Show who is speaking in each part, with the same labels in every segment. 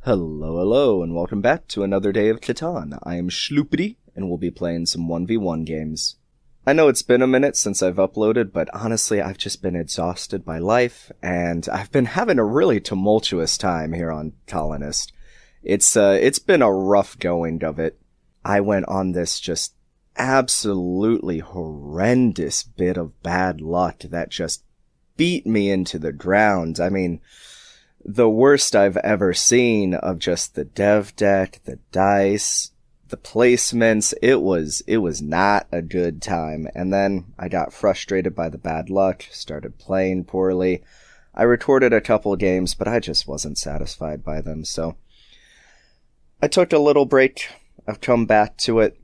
Speaker 1: Hello, and welcome back to another day of Catan. I am Schloopity, and we'll be playing some 1v1 games. I know it's been a minute since I've uploaded, but honestly, I've just been exhausted by life, and I've been having a really tumultuous time here on Colonist. It's been a rough going of it. I went on this just absolutely horrendous bit of bad luck that just beat me into the ground. I mean, the worst I've ever seen of just the dev deck, the dice, the placements. It was not a good time. And then I got frustrated by the bad luck, started playing poorly. I recorded a couple games, but I just wasn't satisfied by them. So I took a little break. I've come back to it.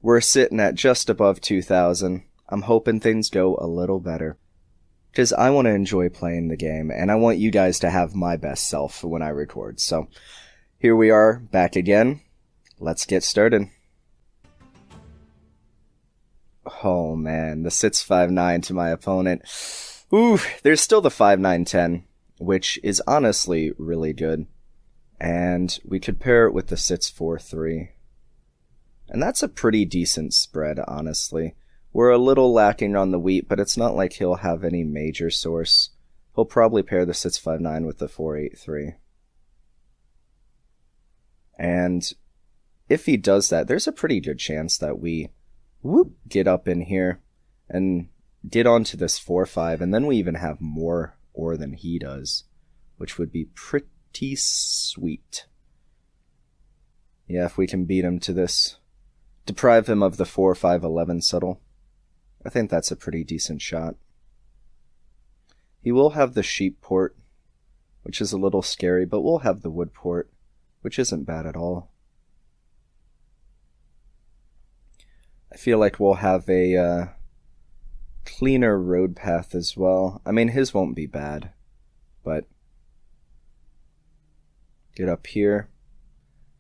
Speaker 1: We're sitting at just above 2,000. I'm hoping things go a little better, because I want to enjoy playing the game, and I want you guys to have my best self when I record. So, here we are, back again. Let's get started. Oh man, the sits 5-9 to my opponent. Ooh, there's still the 5-9-10, which is honestly really good. And we could pair it with the sits 4-3. And that's a pretty decent spread, honestly. We're a little lacking on the wheat, but it's not like he'll have any major source. He'll probably pair the 6-5-9 with the 4-8-3. And if he does that, there's a pretty good chance that we get up in here and get onto this 4-5, and then we even have more ore than he does, which would be pretty sweet. Yeah, if we can beat him to this, deprive him of the 4-5-11 settle. I think that's a pretty decent shot. He will have the sheep port, which is a little scary, but we'll have the wood port, which isn't bad at all. I feel like we'll have a cleaner road path as well. I mean, his won't be bad, but get up here,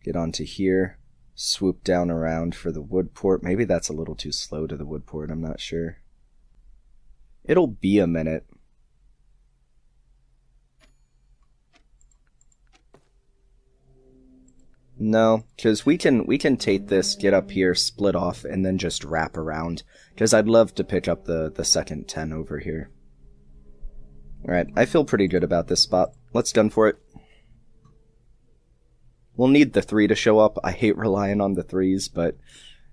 Speaker 1: get onto here. Swoop down around for the wood port. Maybe that's a little too slow to the wood port, I'm not sure. It'll be a minute. No, because we can take this, get up here, split off, and then just wrap around. Because I'd love to pick up the second 10 over here. Alright, I feel pretty good about this spot. Let's gun for it. We'll need the 3 to show up. I hate relying on the 3s, but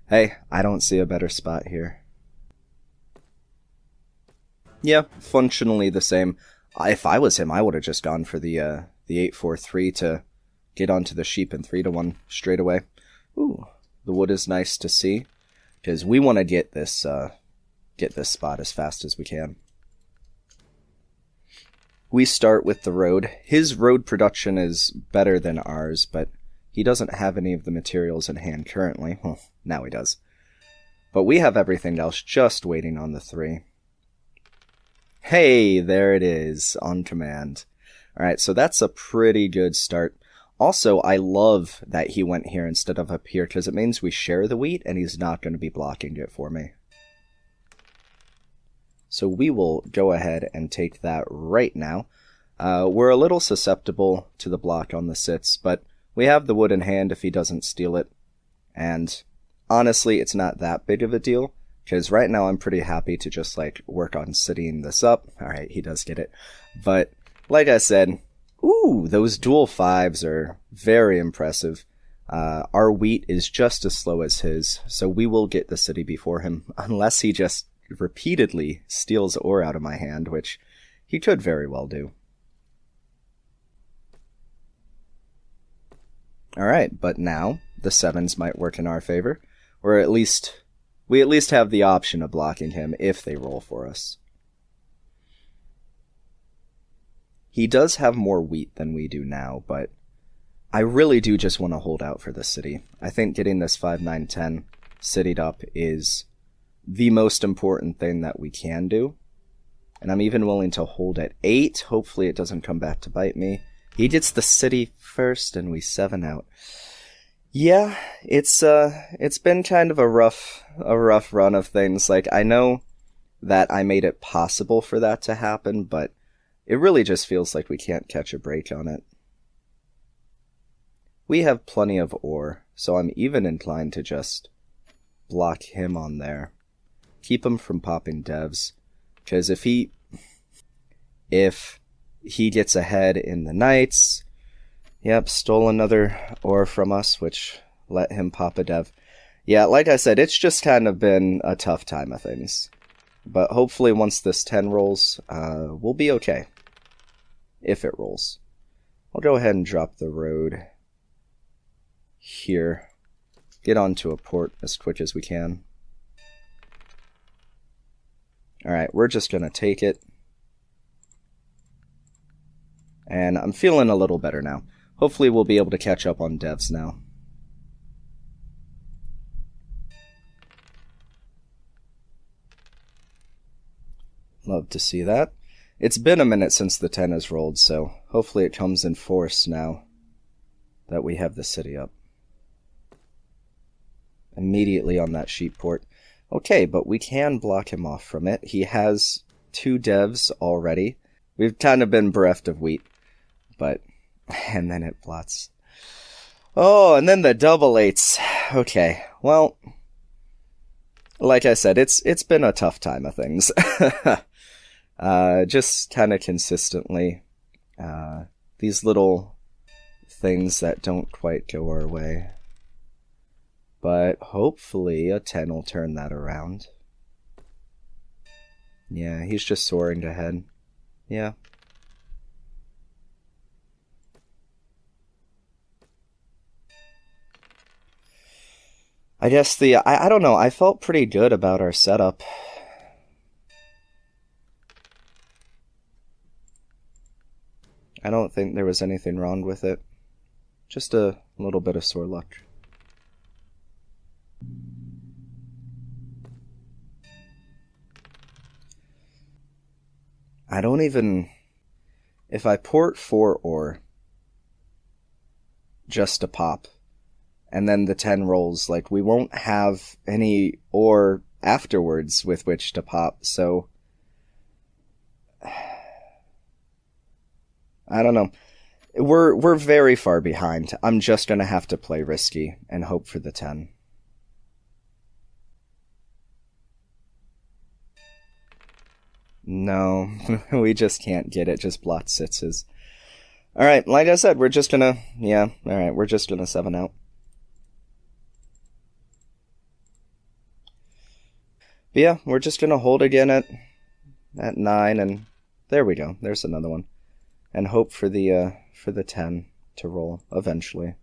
Speaker 1: hey, I don't see a better spot here. Yeah, functionally the same. If I was him, I would have just gone for the 8-4-3 to get onto the sheep and 3-1 straight away. Ooh, the wood is nice to see, because we want to get this spot as fast as we can. We start with the road. His road production is better than ours, but he doesn't have any of the materials in hand currently. Well, now he does. But we have everything else just waiting on the 3. Hey, there it is, on command. Alright, so that's a pretty good start. Also, I love that he went here instead of up here, because it means we share the wheat, and he's not going to be blocking it for me. So we will go ahead and take that right now. We're a little susceptible to the block on the sits, but we have the wood in hand if he doesn't steal it. And honestly, it's not that big of a deal, because right now I'm pretty happy to just work on sitting this up. Alright, he does get it. But like I said, ooh, those dual 5s are very impressive. Our wheat is just as slow as his, so we will get the city before him, unless he just repeatedly steals ore out of my hand, which he could very well do. Alright, but now the 7s might work in our favor, or we at least have the option of blocking him if they roll for us. He does have more wheat than we do now, but I really do just want to hold out for the city. I think getting this 5-9-10 citied up is the most important thing that we can do. And I'm even willing to hold at 8. Hopefully it doesn't come back to bite me. He gets the city first and we 7 out. Yeah, it's been kind of a rough run of things. I know that I made it possible for that to happen, but it really just feels like we can't catch a break on it. We have plenty of ore, so I'm even inclined to just block him on there. Keep him from popping devs. Because if he gets ahead in the nights, yep, stole another ore from us, which let him pop a dev. Yeah, like I said, it's just kind of been a tough time of things. But hopefully once this 10 rolls, we'll be okay. If it rolls. I'll go ahead and drop the road here. Get onto a port as quick as we can. Alright, we're just going to take it. And I'm feeling a little better now. Hopefully we'll be able to catch up on devs now. Love to see that. It's been a minute since the 10 has rolled, so hopefully it comes in force now that we have the city up. Immediately on that sheep port. Okay, but we can block him off from it. He has 2 devs already. We've kind of been bereft of wheat, but... And then it blots. Oh, and then the double 8s. Okay, well... Like I said, it's been a tough time of things. Just kind of consistently. These little things that don't quite go our way. But hopefully a 10 will turn that around. Yeah, he's just soaring ahead. Yeah. I guess I don't know, I felt pretty good about our setup. I don't think there was anything wrong with it. Just a little bit of sore luck. I don't even... If I port 4 ore just to pop, and then the 10 rolls, like, we won't have any ore afterwards with which to pop, so... I don't know. We're very far behind. I'm just gonna have to play risky and hope for the 10. No, we just can't get it. Just blot sitses. Alright, like I said, we're just gonna... Yeah, alright, we're just gonna 7 out. But yeah, we're just gonna hold again at 9, and there we go. There's another one. And hope for the 10 to roll eventually.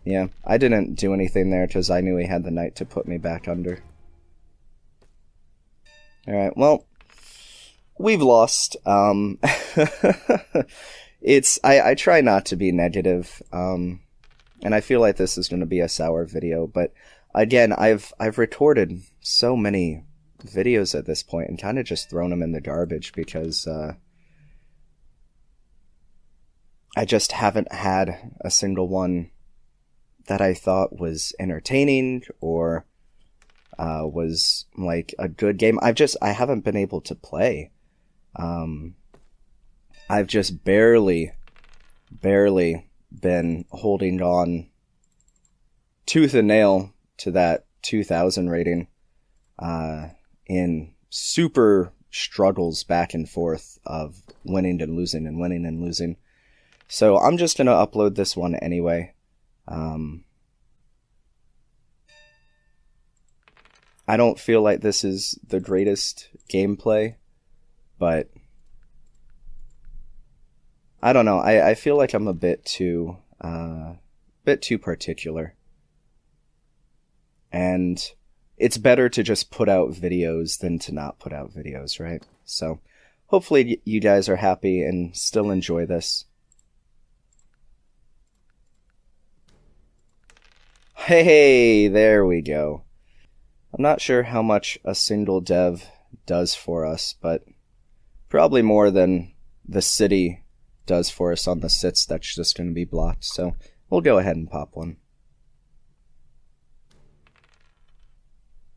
Speaker 1: Yeah, I didn't do anything there because I knew he had the knight to put me back under. Alright, well, we've lost. I try not to be negative, and I feel like this is going to be a sour video, but again, I've recorded so many videos at this point and kind of just thrown them in the garbage because I just haven't had a single one that I thought was entertaining or was like a good game. I haven't been able to play. I've just barely been holding on tooth and nail to that 2000 rating in super struggles back and forth of winning and losing and winning and losing. So I'm just going to upload this one anyway. I don't feel like this is the greatest gameplay, but I don't know. I feel like I'm a bit too particular. And it's better to just put out videos than to not put out videos, right? So hopefully you guys are happy and still enjoy this. Hey, there we go. I'm not sure how much a single dev does for us, but probably more than the city does for us on the sits that's just going to be blocked. So we'll go ahead and pop one.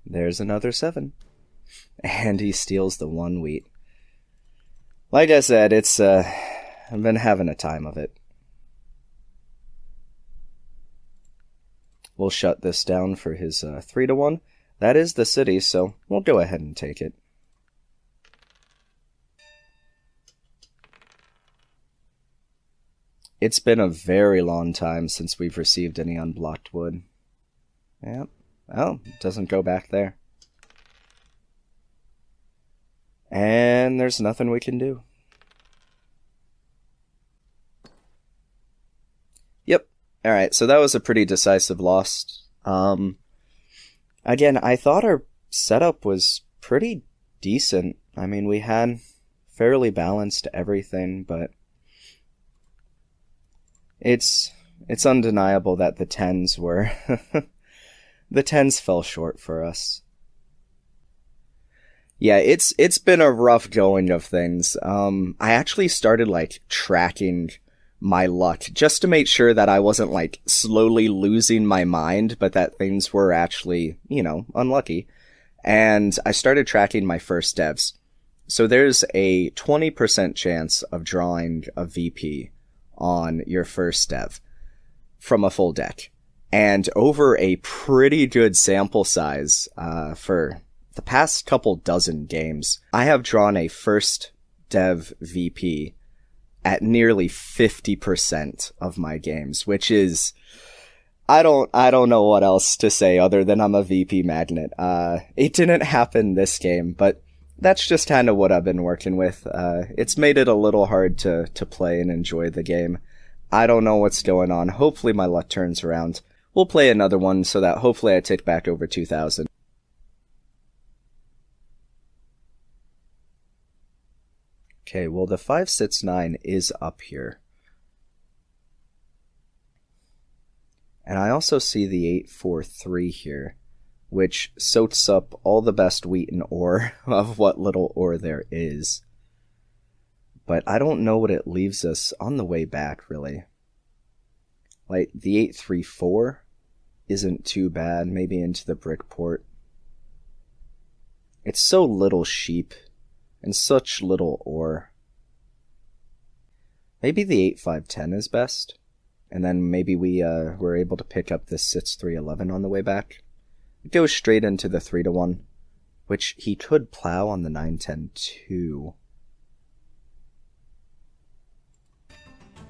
Speaker 1: There's another 7. And he steals the 1 wheat. Like I said, it's I've been having a time of it. We'll shut this down for his 3-1. That is the city, so we'll go ahead and take it. It's been a very long time since we've received any unblocked wood. Yep. Oh, it doesn't go back there. And there's nothing we can do. Yep. Alright, so that was a pretty decisive loss. Again, I thought our setup was pretty decent. I mean, we had fairly balanced everything, but it's undeniable that the 10s were... the 10s fell short for us. Yeah, it's been a rough going of things. I actually started, tracking my luck, just to make sure that I wasn't, slowly losing my mind, but that things were actually, unlucky. And I started tracking my first devs. So there's a 20% chance of drawing a VP on your first dev from a full deck. And over a pretty good sample size, for the past couple dozen games, I have drawn a first dev VP at nearly 50% of my games, which is, I don't know what else to say other than I'm a VP magnet. It didn't happen this game, but that's just kind of what I've been working with. It's made it a little hard to play and enjoy the game. I don't know what's going on. Hopefully my luck turns around. We'll play another one so that hopefully I take back over 2,000. Okay, well, the 569 is up here. And I also see the 843 here, which soaks up all the best wheat and ore of what little ore there is. But I don't know what it leaves us on the way back, really. The 834 isn't too bad, maybe into the Brickport. It's so little sheep. And such little ore. Maybe the 8510 is best. And then maybe we were able to pick up this 6311 on the way back. It goes straight into the 3-1. Which he could plow on the 910 too.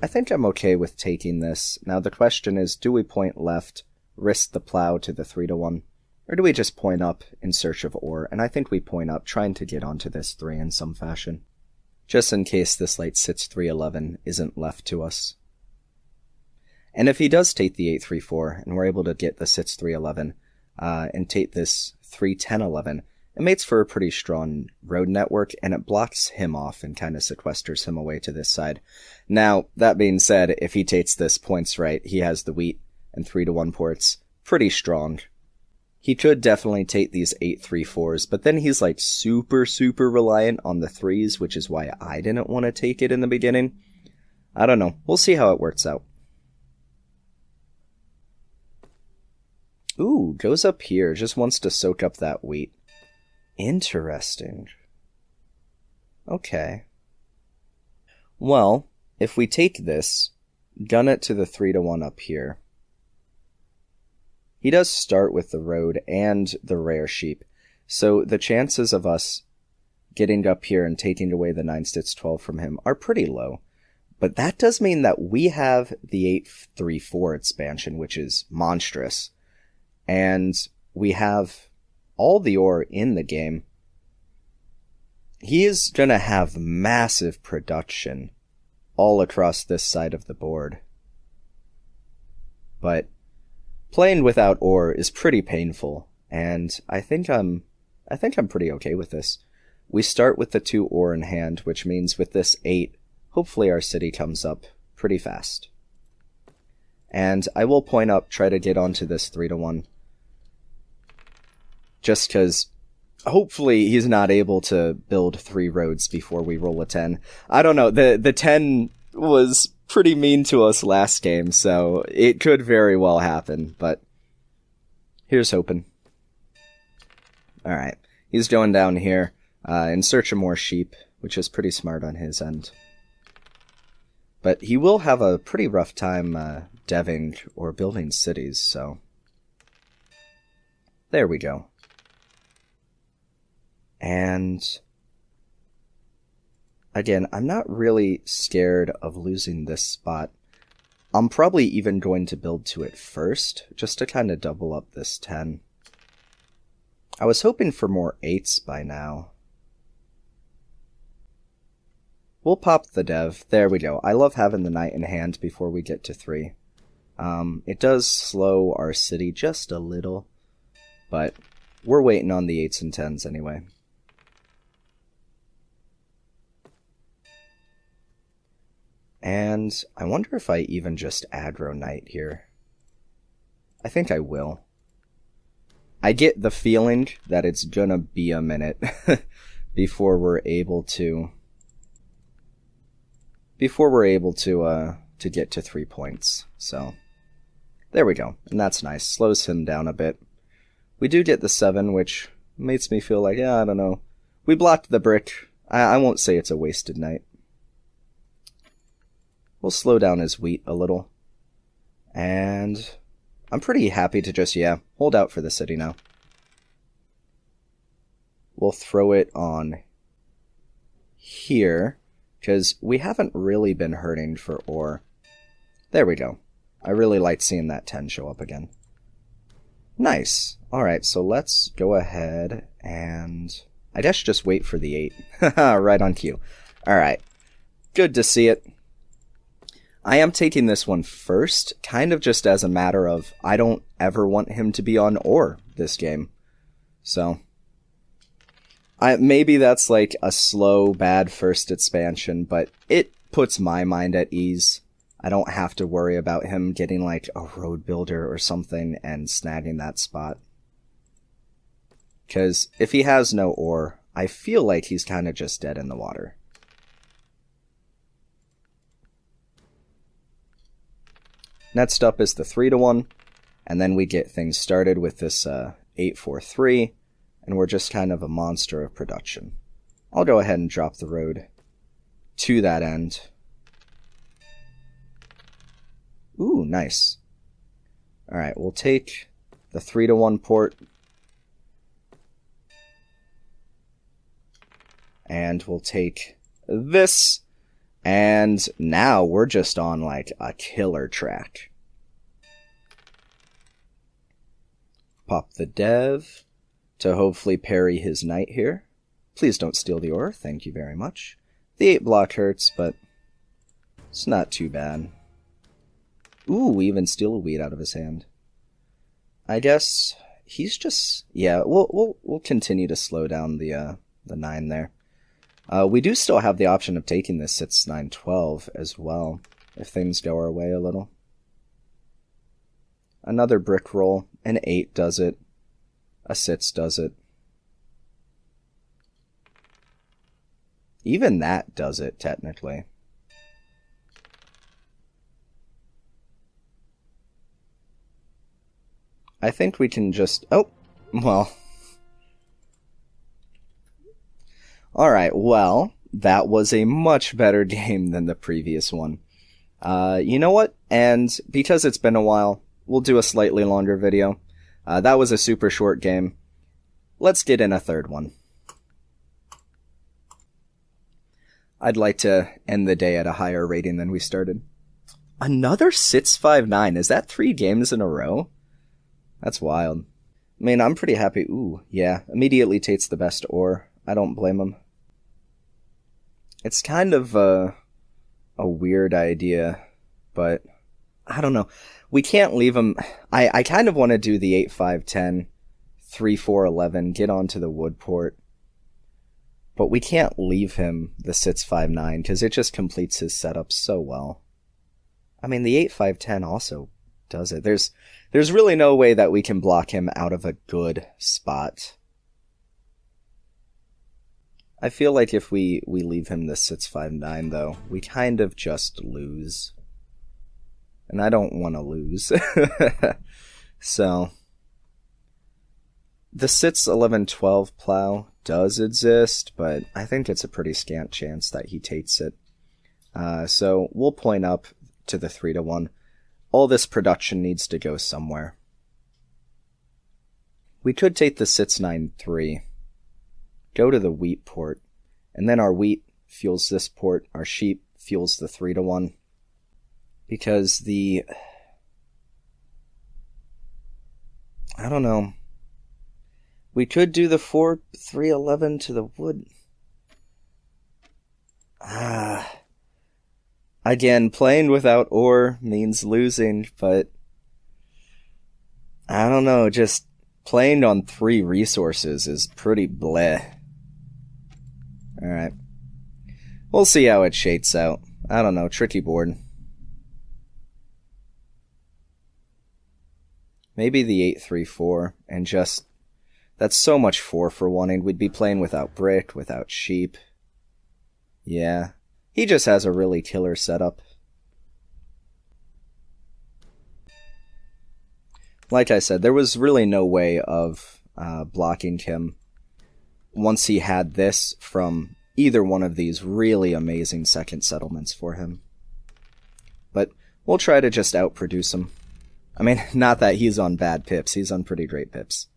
Speaker 1: I think I'm okay with taking this. Now the question is, do we point left, risk the plow to the 3-1? Or do we just point up in search of ore? And I think we point up, trying to get onto this 3 in some fashion. Just in case this late 6-3-11 isn't left to us. And if he does take the 8-3-4, and we're able to get the 6-3-11, and take this 3-10-11, it makes for a pretty strong road network, and it blocks him off and kind of sequesters him away to this side. Now, that being said, if he takes this points right, he has the wheat and 3-1 ports. Pretty strong. He could definitely take these 8-3-4s, but then he's super reliant on the 3s, which is why I didn't want to take it in the beginning. I don't know. We'll see how it works out. Ooh, goes up here. Just wants to soak up that wheat. Interesting. Okay. Well, if we take this, gun it to the 3-1 up here. He does start with the road and the rare sheep, so the chances of us getting up here and taking away the 9-6-12 from him are pretty low. But that does mean that we have the 8-3-4 expansion, which is monstrous. And we have all the ore in the game. He is going to have massive production all across this side of the board. But playing without ore is pretty painful, and I think I'm pretty okay with this. We start with the 2 ore in hand, which means with this 8, hopefully our city comes up pretty fast. And I will point up, try to get onto this 3-1. Just because hopefully he's not able to build 3 roads before we roll a 10. I don't know, the 10 was pretty mean to us last game, so it could very well happen, but here's hoping. Alright, he's going down here in search of more sheep, which is pretty smart on his end. But he will have a pretty rough time deving or building cities, so There we go. And again, I'm not really scared of losing this spot. I'm probably even going to build to it first, just to kind of double up this 10. I was hoping for more 8s by now. We'll pop the dev. There we go. I love having the knight in hand before we get to 3. It does slow our city just a little, but we're waiting on the 8s and 10s anyway. And I wonder if I even just aggro knight here. I think I will. I get the feeling that it's gonna be a minute before we're able to get to 3 points. So there we go. And that's nice. Slows him down a bit. We do get the 7, which makes me feel like, yeah, I don't know. We blocked the brick. I won't say it's a wasted knight. We'll slow down his wheat a little. And I'm pretty happy to just, hold out for the city now. We'll throw it on here, because we haven't really been hurting for ore. There we go. I really like seeing that 10 show up again. Nice. Alright, so let's go ahead and I guess just wait for the 8. Right on cue. Alright. Good to see it. I am taking this one first, kind of just as a matter of I don't ever want him to be on ore this game. So maybe that's like a slow, bad first expansion, but it puts my mind at ease. I don't have to worry about him getting like a road builder or something and snagging that spot. Because if he has no ore, I feel like he's kind of just dead in the water. Next up is the 3-1, and then we get things started with this 8-4-3, and we're just kind of a monster of production. I'll go ahead and drop the road to that end. Ooh, nice. Alright, we'll take the 3-1 port. And we'll take this. And now we're just on like a killer track. Pop the dev to hopefully parry his knight here. Please don't steal the ore, thank you very much. The 8 block hurts, but it's not too bad. Ooh, we even steal a wheat out of his hand. I guess he's just, we'll continue to slow down the 9 there. We do still have the option of taking this 6-9-12 as well, if things go our way a little. Another brick roll, an 8 does it, a 6 does it. Even that does it, technically. I think we can just, Alright, well, that was a much better game than the previous one. You know what? And because it's been a while, we'll do a slightly longer video. That was a super short game. Let's get in a third one. I'd like to end the day at a higher rating than we started. Another 6-5-9. Is that 3 games in a row? That's wild. I mean, I'm pretty happy. Ooh, yeah. Immediately takes the best ore. I don't blame him. It's kind of a weird idea, but I don't know. We can't leave him. I kind of want to do the 8-5-10, 3-4-11, get onto the wood port. But we can't leave him the 6-5-9 because it just completes his setup so well. I mean, the 8-5-10 also does it. There's really no way that we can block him out of a good spot. I feel like if we leave him this 6-5-9, though, we kind of just lose. And I don't want to lose. So, the 6-11-12 plow does exist, but I think it's a pretty scant chance that he takes it. So, we'll point up to the 3-1. All this production needs to go somewhere. We could take the sits 9-3, go to the wheat port, and then our wheat fuels this port, our sheep fuels the 3-1. Because I don't know. We could do the 4-3-11 to the wood. Again, playing without ore means losing, but I don't know, just playing on 3 resources is pretty bleh. Alright. We'll see how it shakes out. I don't know, tricky board. Maybe the 8-3-4, and just... That's so much 4 for wanting. We'd be playing without brick, without sheep. Yeah. He just has a really killer setup. Like I said, there was really no way of blocking him once he had this from either one of these really amazing second settlements for him. But we'll try to just outproduce him. I mean, not that he's on bad pips, he's on pretty great pips.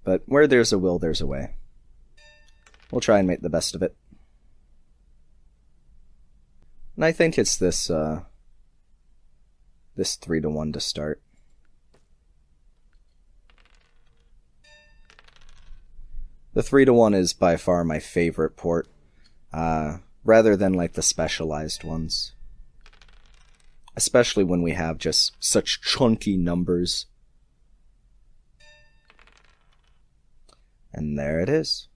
Speaker 1: But where there's a will, there's a way. We'll try and make the best of it. And I think it's this 3-1 to start. The 3-1 is by far my favorite port, rather than like the specialized ones. Especially when we have just such chunky numbers. And there it is.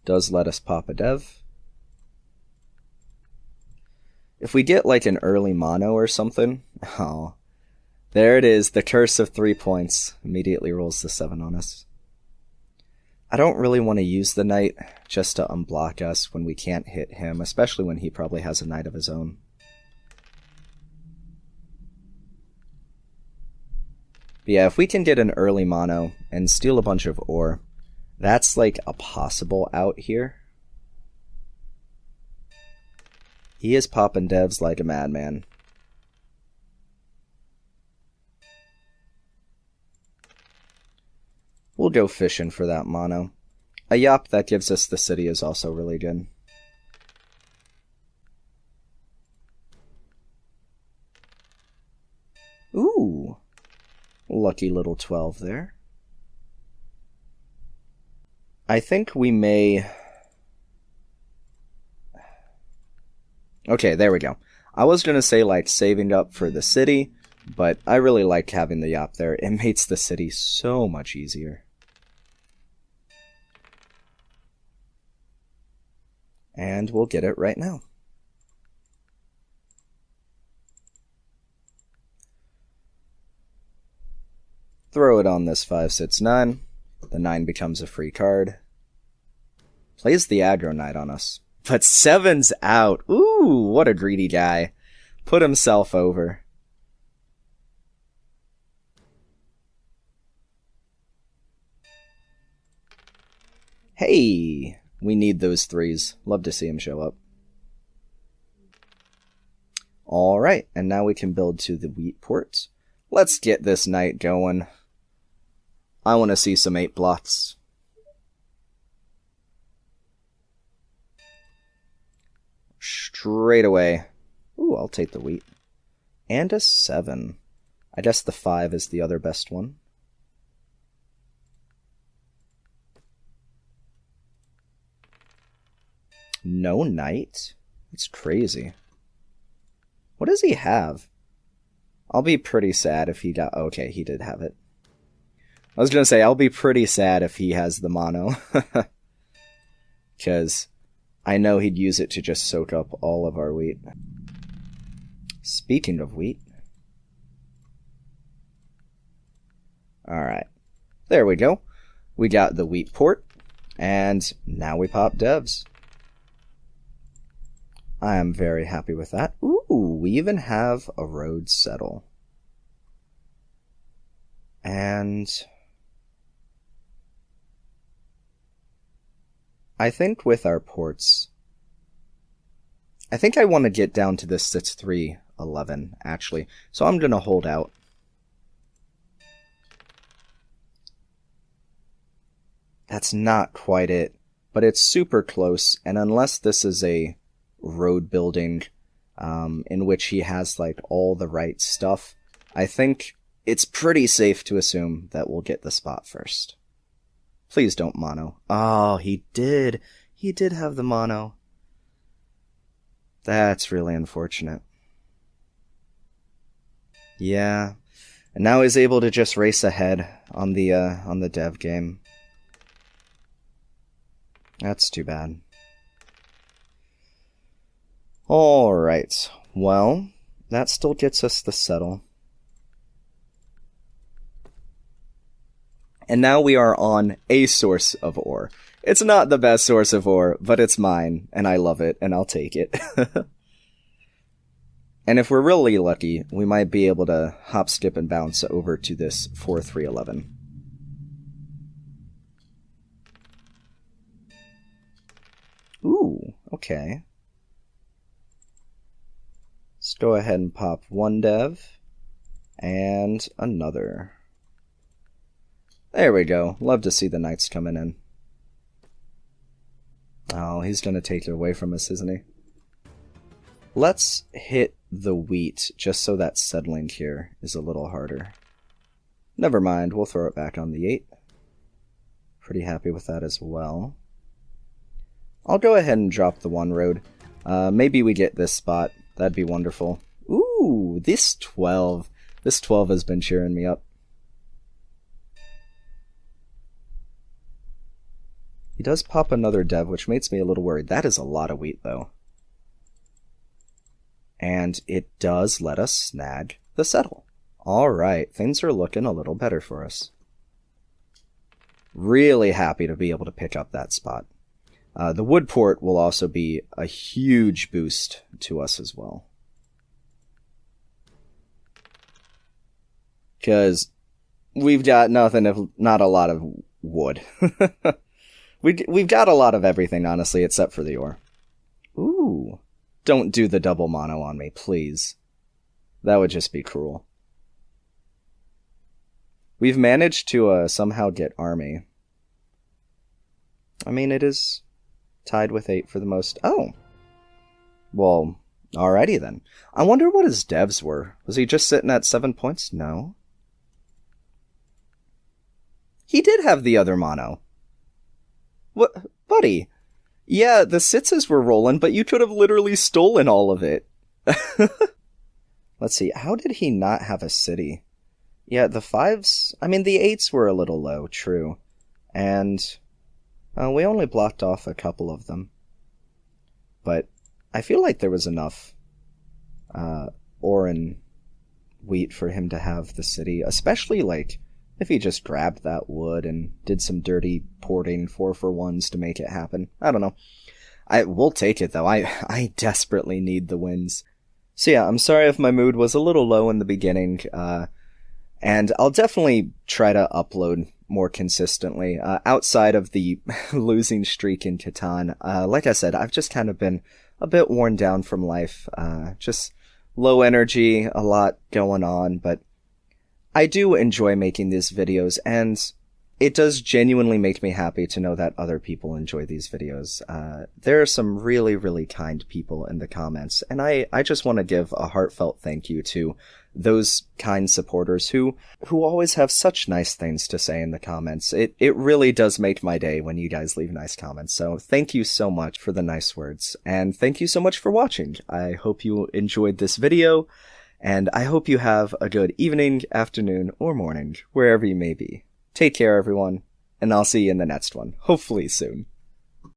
Speaker 1: Does let us pop a dev. If we get like an early mono or something, oh, there it is, the curse of 3 points. Immediately rolls the 7 on us. I don't really want to use the knight just to unblock us when we can't hit him, especially when he probably has a knight of his own. But yeah, if we can get an early mono and steal a bunch of ore, that's like a possible out here. He is popping devs like a madman. We'll go fishing for that mono. A yop that gives us the city is also really good. Ooh. Lucky little 12 there. I think we may... Okay, there we go. I was going to say, like, saving up for the city, but I really like having the yop there. It makes the city so much easier. And we'll get it right now. Throw it on this 5-6-9. The 9 becomes a free card. Plays the aggro knight on us. But 7's out. Ooh, what a greedy guy. Put himself over. Hey, we need those 3s. Love to see him show up. Alright, and now we can build to the wheat port. Let's get this knight going. I want to see some 8 blots. Straight away. Ooh, I'll take the wheat. And a 7. I guess the 5 is the other best one. No knight? That's crazy. What does he have? I'll be pretty sad if he got... Okay, he did have it. I was going to say, I'll be pretty sad if he has the mono. Because I know he'd use it to just soak up all of our wheat. Speaking of wheat. Alright. There we go. We got the wheat port. And now we pop devs. I am very happy with that. Ooh, we even have a road settle. And I think with our ports, I think I want to get down to this 6-3-11, actually. So I'm going to hold out. That's not quite it, but it's super close, and unless this is a road building in which he has like all the right stuff, I think it's pretty safe to assume that we'll get the spot first. Please don't mono. Oh, he did. He did have the mono. That's really unfortunate. Yeah. And now he's able to just race ahead on the dev game. That's too bad. Alright. Well, that still gets us the settle. And now we are on a source of ore. It's not the best source of ore, but it's mine, and I love it, and I'll take it. And if we're really lucky, we might be able to hop, skip, and bounce over to this 4311. Ooh, okay. Let's go ahead and pop one dev, and another. There we go. Love to see the knights coming in. Oh, he's gonna take it away from us, isn't he? Let's hit the wheat, just so that settling here is a little harder. Never mind, we'll throw it back on the 8. Pretty happy with that as well. I'll go ahead and drop the 1 road. Maybe we get this spot. That'd be wonderful. Ooh, this 12. This 12 has been cheering me up. He does pop another dev, which makes me a little worried. That is a lot of wheat, though. And it does let us snag the settle. Alright, things are looking a little better for us. Really happy to be able to pick up that spot. The wood port will also be a huge boost to us as well. Because we've got nothing if not a lot of wood. We've got a lot of everything, honestly, except for the ore. Ooh. Don't do the double mono on me, please. That would just be cruel. We've managed to somehow get army. I mean, it is tied with 8 for the most... Oh! Well, alrighty then. I wonder what his devs were. Was he just sitting at 7 points? No. He did have the other mono. What? Buddy? Yeah, the sitses were rolling, but you could have literally stolen all of it. Let's see, how did he not have a city? Yeah, the 5s... I mean, the 8s were a little low, true. And we only blocked off a couple of them. But I feel like there was enough ore and wheat for him to have the city, especially, like, if he just grabbed that wood and did some dirty porting 4-for-1s to make it happen. I don't know. We'll take it, though. I desperately need the wins. So yeah, I'm sorry if my mood was a little low in the beginning, and I'll definitely try to upload more consistently, outside of the losing streak in Catan. Like I said, I've just kind of been a bit worn down from life, just low energy, a lot going on, but I do enjoy making these videos, and it does genuinely make me happy to know that other people enjoy these videos. There are some really, really kind people in the comments, and I just want to give a heartfelt thank you to those kind supporters who always have such nice things to say in the comments. It really does make my day when you guys leave nice comments, so thank you so much for the nice words, and thank you so much for watching. I hope you enjoyed this video, and I hope you have a good evening, afternoon, or morning, wherever you may be. Take care, everyone, and I'll see you in the next one, hopefully soon.